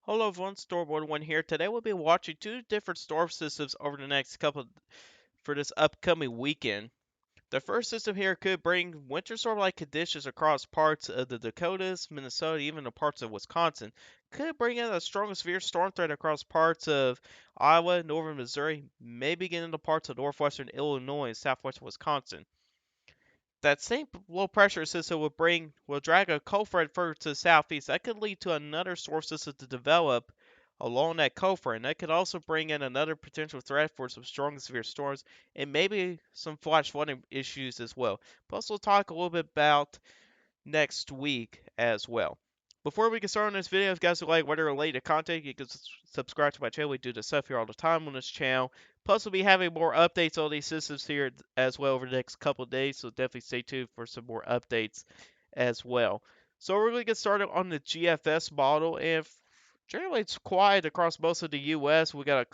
Hello everyone, Stormboard1 here. Today we'll be watching two different storm systems over the next couple for this upcoming weekend. The first system here could bring winter storm-like conditions across parts of the Dakotas, Minnesota, even the parts of Wisconsin. Could bring in a strong severe storm threat across parts of Iowa, northern Missouri, maybe get into parts of northwestern Illinois and southwestern Wisconsin. That same low pressure system will drag a cold front further to the southeast. That could lead to another storm system to develop along that cold front. That could also bring in another potential threat for some strong and severe storms and maybe some flash flooding issues as well. Plus, we'll talk a little bit about next week as well. Before we get started on this video, if you guys would like weather related content, you can subscribe to my channel. We do this stuff here all the time on this channel. Plus, we'll be having more updates on these systems here as well over the next couple of days, so definitely stay tuned for some more updates as well. So we're going to get started on the GFS model, and generally it's quiet across most of the U.S. We got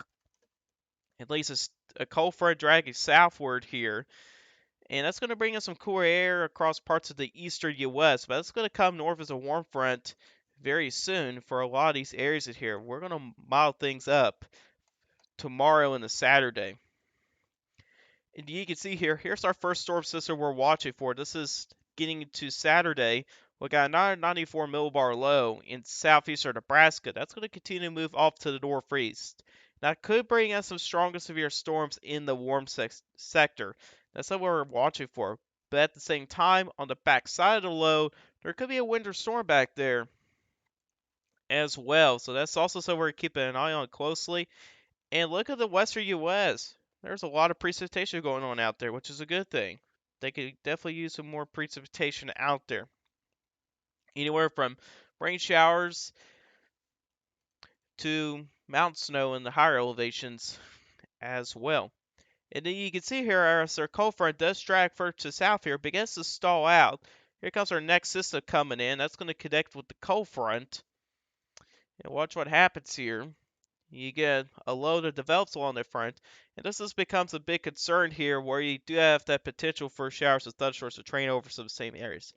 at least a cold front dragging southward here, and that's going to bring us some cooler air across parts of the eastern U.S., but that's going to come north as a warm front very soon for a lot of these areas here. We're going to mild things up tomorrow and the Saturday. And you can see here's our first storm system we're watching for. This is getting into Saturday. We got a 994 millibar low in southeastern Nebraska. That's going to continue to move off to the northeast. That could bring us some strong and severe storms in the warm sector. That's what we're watching for. But at the same time, on the back side of the low, there could be a winter storm back there as well. So that's also something we're keeping an eye on closely. And look at the western U.S. There's a lot of precipitation going on out there, which is a good thing. They could definitely use some more precipitation out there. Anywhere from rain showers to mountain snow in the higher elevations as well. And then you can see here as our cold front does drag further to south here, begins to stall out. Here comes our next system coming in. That's going to connect with the cold front. And watch what happens here. You get a low that develops along the front, and this just becomes a big concern here where you do have that potential for showers and thunderstorms to train over some of the same areas.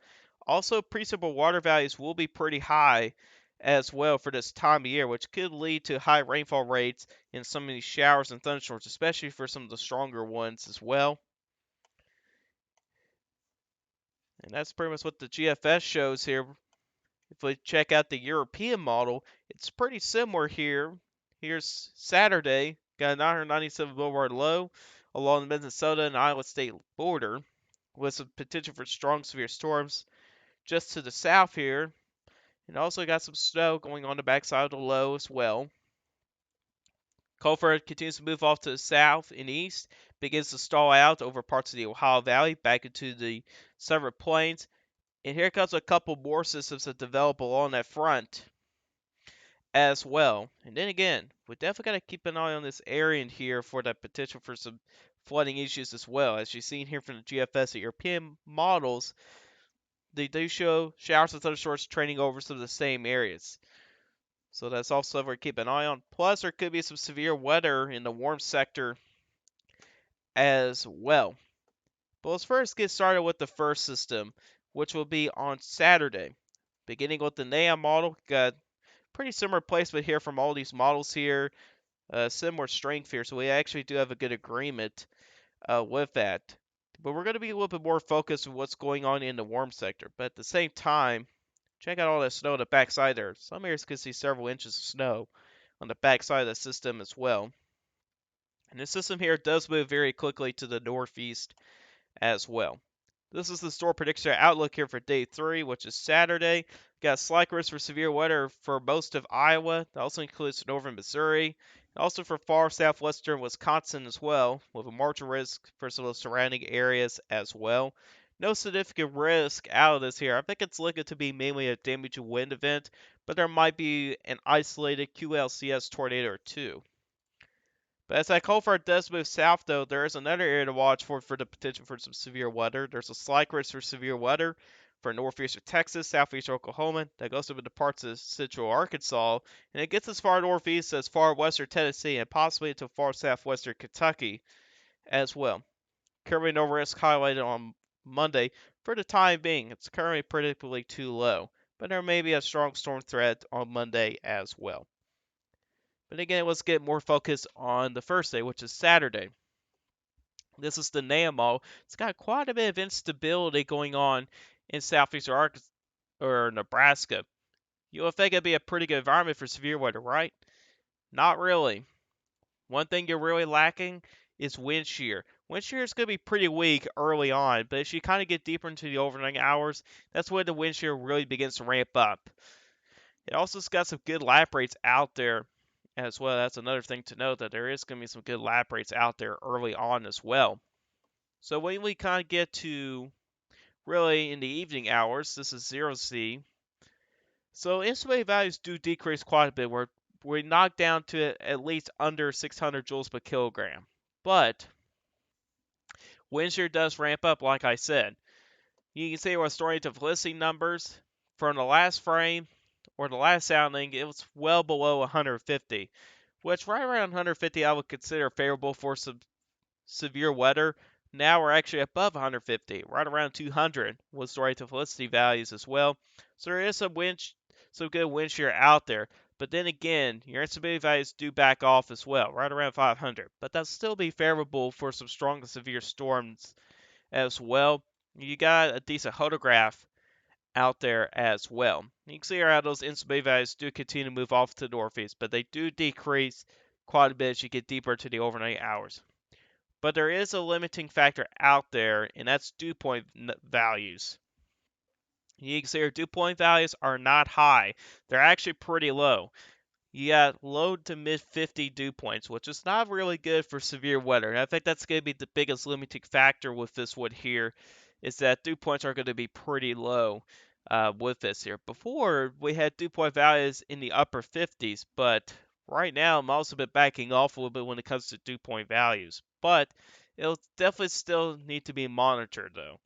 Also, precipitable water values will be pretty high as well for this time of year, which could lead to high rainfall rates in some of these showers and thunderstorms, especially for some of the stronger ones as well. And that's pretty much what the GFS shows here. If we check out the European model, it's pretty similar here. Here's Saturday, got a 997 boulevard low along the Minnesota and Iowa state border with some potential for strong severe storms just to the south here. And also got some snow going on the backside of the low as well. Cold front continues to move off to the south and east, begins to stall out over parts of the Ohio Valley back into the Southern Plains. And here comes a couple more systems that develop along that front as well. And then again, we definitely got to keep an eye on this area in here for that potential for some flooding issues as well. As you've seen here from the GFS, the European models, they do show showers and thunderstorms training over some of the same areas. So that's also something we're keeping an eye on. Plus, there could be some severe weather in the warm sector as well. But let's first get started with the first system, which will be on Saturday. Beginning with the NAM model, got pretty similar placement here from all these models here. Similar strength here, so we actually do have a good agreement with that. But we're going to be a little bit more focused on what's going on in the warm sector. But at the same time, check out all that snow on the backside there. Some areas can see several inches of snow on the backside of the system as well. And this system here does move very quickly to the northeast as well. This is the storm prediction outlook here for day 3, which is Saturday. Got a slight risk for severe weather for most of Iowa. That also includes northern Missouri. Also for far southwestern Wisconsin as well, with a marginal risk for some of the surrounding areas as well. No significant risk out of this here. I think it's looking to be mainly a damage to wind event, but there might be an isolated QLCS tornado or two. But as that cold front does move south, though, there is another area to watch for the potential for some severe weather. There's a slight risk for severe weather for northeastern Texas, southeastern Oklahoma. That goes over to parts of central Arkansas, and it gets as far northeast as far western Tennessee and possibly into far southwestern Kentucky as well. Currently, no risk highlighted on Monday for the time being. It's currently predictably too low, but there may be a strong storm threat on Monday as well. But again, let's get more focused on the first day, which is Saturday. This is the NAM model. It's got quite a bit of instability going on in southeastern Arkansas or Nebraska. You would think it'd be a pretty good environment for severe weather, right? Not really. One thing you're really lacking is wind shear. Wind shear is going to be pretty weak early on, but as you kind of get deeper into the overnight hours, that's when the wind shear really begins to ramp up. It also's got some good lap rates out there as well. That's another thing to note, that there is going to be some good lap rates out there early on as well. So when we kind of get to really in the evening hours, this is 0C. So instability values do decrease quite a bit. We're knocked down to at least under 600 joules per kilogram. But wind shear does ramp up, like I said. You can see we're storing to felicity numbers from the last frame or the last sounding. It was well below 150, which right around 150 I would consider favorable for some severe weather. Now we're actually above 150, right around 200 with story to felicity values as well. So there is some good wind shear out there. But then again, your instability values do back off as well, right around 500. But that'll still be favorable for some strong and severe storms as well. You got a decent hodograph out there as well. You can see how those instability values do continue to move off to the northeast, but they do decrease quite a bit as you get deeper into the overnight hours. But there is a limiting factor out there, and that's dew point values. You can see our dew point values are not high. They're actually pretty low. You got low to mid 50 dew points, which is not really good for severe weather. And I think that's going to be the biggest limiting factor with this one here, is that dew points are going to be pretty low with this here. Before, we had dew point values in the upper 50s, but right now I'm also been backing off a little bit when it comes to dew point values. But it'll definitely still need to be monitored, though.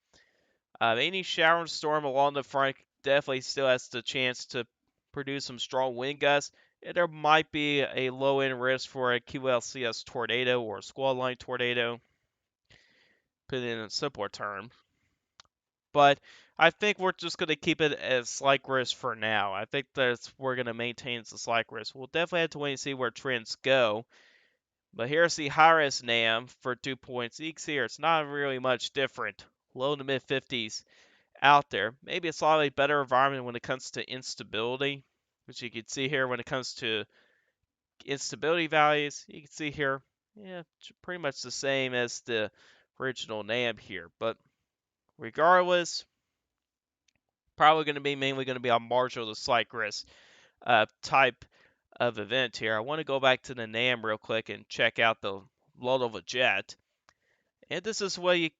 Any shower and storm along the front definitely still has the chance to produce some strong wind gusts. And there might be a low end risk for a QLCS tornado or a squall line tornado, put it in a simpler term. But I think we're just going to keep it as slight risk for now. I think we're going to maintain the slight risk. We'll definitely have to wait and see where trends go. But here's the high risk NAM for 2 points. You can see here, it's not really much different. Low to mid 50s out there. Maybe a slightly better environment when it comes to instability, which you can see here when it comes to instability values. You can see here, yeah, pretty much the same as the original NAM here. But regardless, probably going to be mainly going to be a marginal to slight risk type of event here. I want to go back to the NAM real quick and check out the load of a jet. And this is where you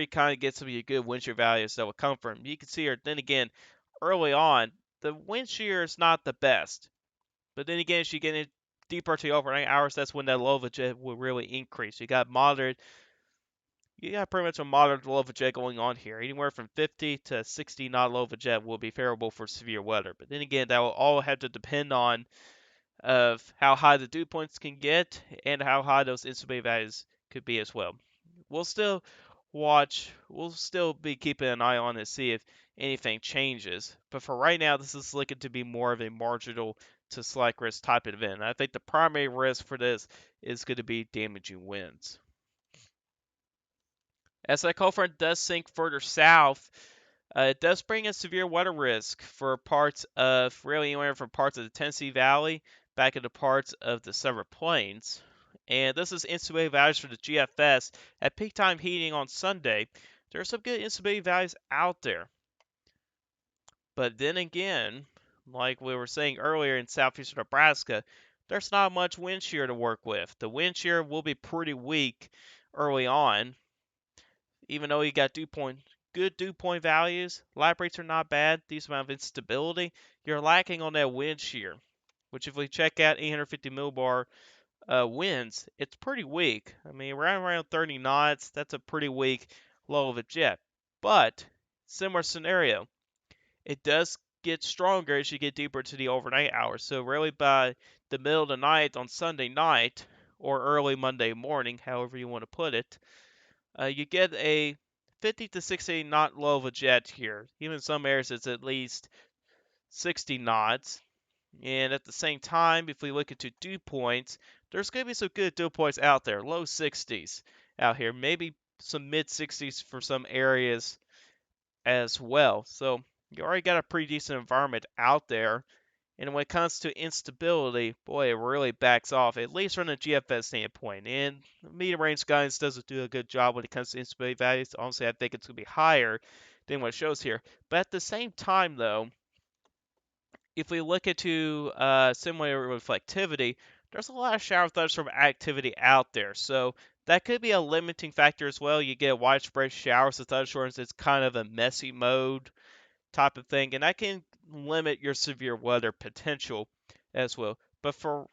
kind of get some of your good wind shear values that will come from. You can see here, then again, early on, the wind shear is not the best. But then again, as you get in deeper to the overnight hours, that's when that low of a jet will really increase. You got pretty much a moderate low of a jet going on here. Anywhere from 50 to 60 knot low of a jet will be favorable for severe weather. But then again, that will all have to depend on of how high the dew points can get and how high those instability values could be as well. We'll still be keeping an eye on it to see if anything changes. But for right now, this is looking to be more of a marginal to slight risk type of event. And I think the primary risk for this is going to be damaging winds. As that cold front does sink further south, it does bring a severe weather risk for parts of really anywhere from parts of the Tennessee Valley back into parts of the Severn Plains. And this is instability values for the GFS at peak time heating on Sunday. There are some good instability values out there. But then again, like we were saying earlier in southeastern Nebraska, there's not much wind shear to work with. The wind shear will be pretty weak early on, even though you got good dew point values. Lap rates are not bad, decent amount of instability. You're lacking on that wind shear, which if we check out 850 millibar winds, it's pretty weak. I mean, around 30 knots, that's a pretty weak low of a jet. But similar scenario, it does get stronger as you get deeper into the overnight hours. So really by the middle of the night on Sunday night or early Monday morning, however you want to put it, you get a 50 to 60 knot low of a jet here. Even in some areas it's at least 60 knots. And at the same time, if we look into dew points, there's going to be some good dew points out there. Low 60s out here. Maybe some mid 60s for some areas as well. So you already got a pretty decent environment out there. And when it comes to instability, boy, it really backs off, at least from the GFS standpoint. And medium range guidance doesn't do a good job when it comes to instability values. Honestly, I think it's going to be higher than what it shows here. But at the same time, though, if we look into similar reflectivity, there's a lot of shower thunderstorm activity out there. So that could be a limiting factor as well. You get widespread showers of thunderstorms. It's kind of a messy mode type of thing, and that can limit your severe weather potential as well. But for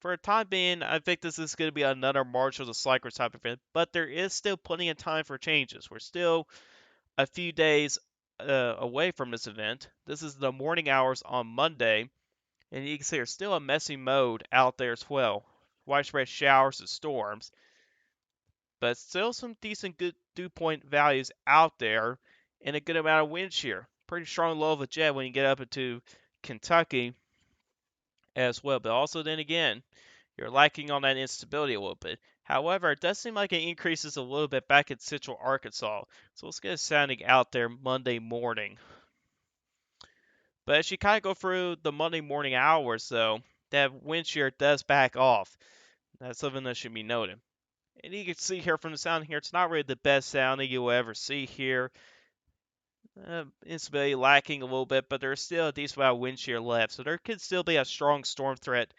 a time being, I think this is going to be another Marshall the Slacker type of event. But there is still plenty of time for changes. We're still a few days away from this event. This is the morning hours on Monday, and you can see there's still a messy mode out there as well. Widespread showers and storms, but still some decent good dew point values out there, and a good amount of wind shear. Pretty strong low of a jet when you get up into Kentucky as well. But also, then again, you're lacking on that instability a little bit. However, it does seem like it increases a little bit back in Central Arkansas. So let's get a sounding out there Monday morning. But as you kind of go through the Monday morning hours, though, that wind shear does back off. That's something that should be noted. And you can see here from the sound here, it's not really the best sounding you'll ever see here. Instability lacking a little bit, but there's still a decent amount of wind shear left. So there could still be a strong storm threat,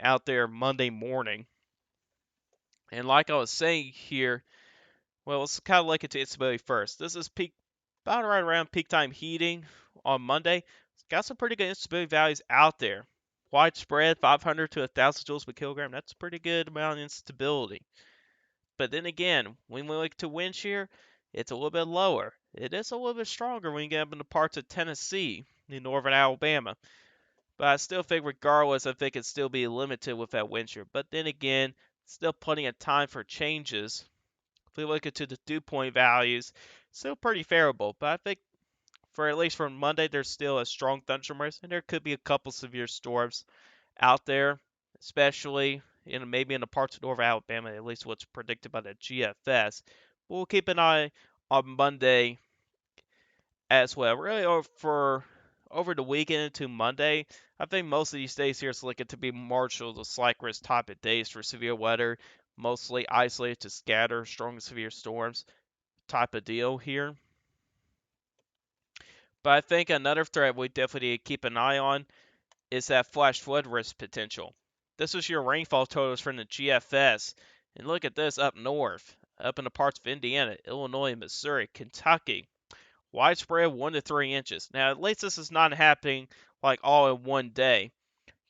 out there Monday morning. And like I was saying here, well, let's kind of look into instability first. This is peak, about right around peak time heating on Monday. It's got some pretty good instability values out there. Widespread, 500 to 1,000 joules per kilogram. That's a pretty good amount of instability. But then again, when we look to wind shear, it's a little bit lower. It is a little bit stronger when you get up into parts of Tennessee and northern Alabama. But I still think, regardless, I think it'd still be limited with that wind shear. But then again, still plenty of time for changes. If we look into the dew point values, still pretty favorable. But I think for at least for Monday, there's still a strong thunderstorm risk, and there could be a couple severe storms out there, especially maybe in the parts of North Alabama, at least what's predicted by the GFS. But we'll keep an eye on Monday as well. Really, over the weekend into Monday, I think most of these days here is looking to be Marshall the slight risk type of days for severe weather, mostly isolated to scatter strong and severe storms type of deal here. But I think another threat we definitely need to keep an eye on is that flash flood risk potential. This is your rainfall totals from the GFS. And look at this up north, up in the parts of Indiana, Illinois, Missouri, Kentucky. Widespread 1 to 3 inches. Now, at least this is not happening like all in one day.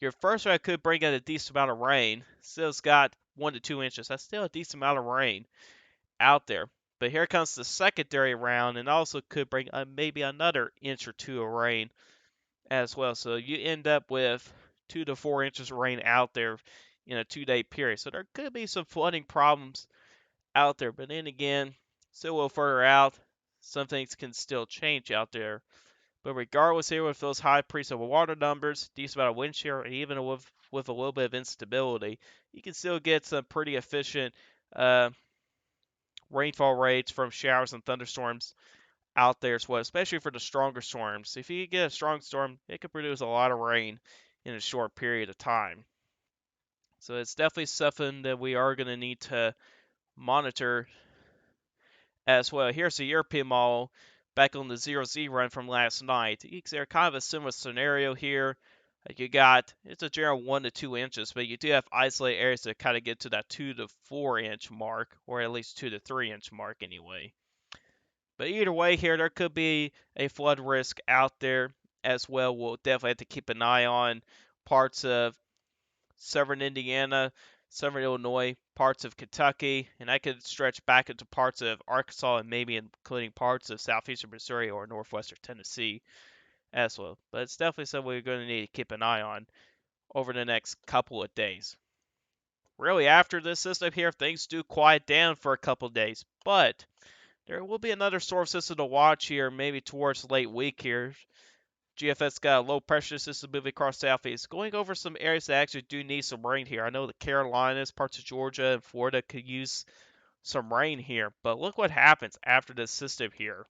Your first round could bring in a decent amount of rain. Still's got 1 to 2 inches. That's still a decent amount of rain out there. But here comes the secondary round, and also could bring maybe another inch or two of rain as well. So you end up with 2 to 4 inches of rain out there in a 2-day period. So there could be some flooding problems out there. But then again, still a little further out, some things can still change out there. But regardless here, with those high pre-solar water numbers, decent amount of wind shear, and even with a little bit of instability, you can still get some pretty efficient rainfall rates from showers and thunderstorms out there as well, especially for the stronger storms. If you get a strong storm, it could produce a lot of rain in a short period of time. So it's definitely something that we are going to need to monitor as well. Here's the European model back on the 0Z run from last night. You can see kind of a similar scenario here. It's a general 1 to 2 inches, but you do have isolated areas that kind of get to that 2 to 4 inch mark, or at least 2 to 3 inch mark anyway. But either way here, there could be a flood risk out there as well. We'll definitely have to keep an eye on parts of southern Indiana, southern Illinois, parts of Kentucky, and that could stretch back into parts of Arkansas and maybe including parts of southeastern Missouri or northwestern Tennessee as well. But it's definitely something we're going to need to keep an eye on over the next couple of days. Really, after this system here, things do quiet down for a couple of days, but there will be another storm system to watch here, maybe towards late week here. GFS got a low pressure system moving across southeast, going over some areas that actually do need some rain here. I know the Carolinas, parts of Georgia, and Florida could use some rain here, but look what happens after this system here.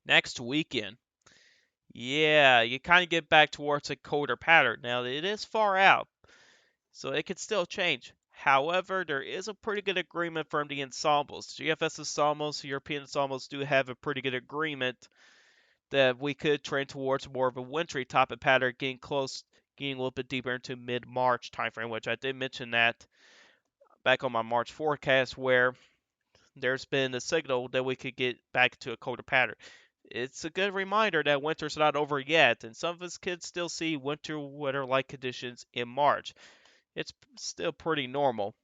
Next weekend, yeah, you kind of get back towards a colder pattern. Now, it is far out, so it could still change. However, there is a pretty good agreement from the ensembles. GFS ensembles, European ensembles do have a pretty good agreement that we could trend towards more of a wintry type of pattern, getting a little bit deeper into mid-March timeframe, which I did mention that back on my March forecast, where there's been a signal that we could get back to a colder pattern. It's a good reminder that winter's not over yet, and some of us could still see winter weather-like conditions in March. It's still pretty normal.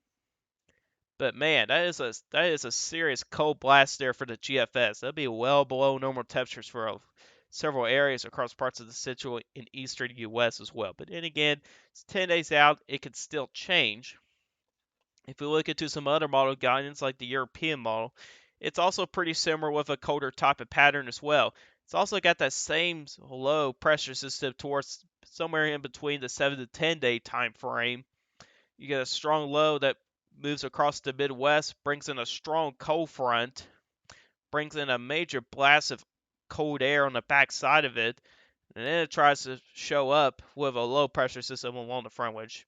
But man, that is a serious cold blast there for the GFS. That'd be well below normal temperatures for several areas across parts of the central and eastern U.S. as well. But then again, it's 10 days out. It could still change. If we look into some other model guidance like the European model, it's also pretty similar with a colder type of pattern as well. It's also got that same low pressure system towards somewhere in between the 7 to 10 day time frame. You get a strong low that moves across the Midwest, brings in a strong cold front, brings in a major blast of cold air on the backside of it, and then it tries to show up with a low pressure system along the front, which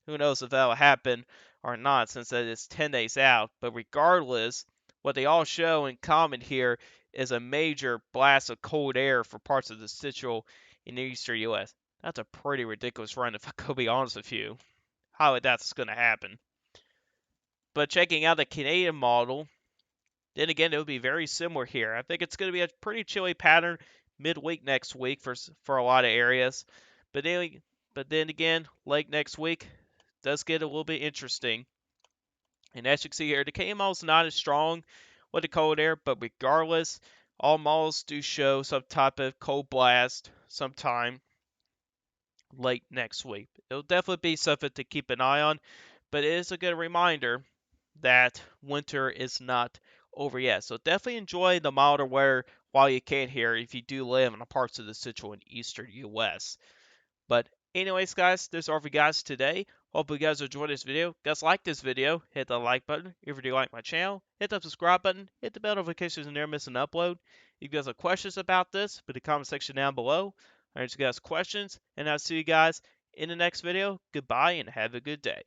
who knows if that'll happen or not since that is 10 days out. But regardless, what they all show in common here is a major blast of cold air for parts of the central and eastern U.S. That's a pretty ridiculous run if I could be honest with you. How that's going to happen. But checking out the Canadian model, then again, it would be very similar here. I think it's going to be a pretty chilly pattern midweek next week for a lot of areas. But then again, late next week does get a little bit interesting. And as you can see here, the K model is not as strong with the cold air, but regardless, all models do show some type of cold blast sometime late next week. It'll definitely be something to keep an eye on, but it is a good reminder that winter is not over yet. So definitely enjoy the milder weather while you can here if you do live in the parts of the central and eastern U.S. But anyways, guys, this is all for you guys today. Hope you guys enjoyed this video. Guys, like this video, hit the like button. If you do like my channel, hit the subscribe button, hit the bell notifications and never miss an upload. If you guys have questions about this, put the comment section down below. I answer you guys questions, and I'll see you guys in the next video. Goodbye and have a good day.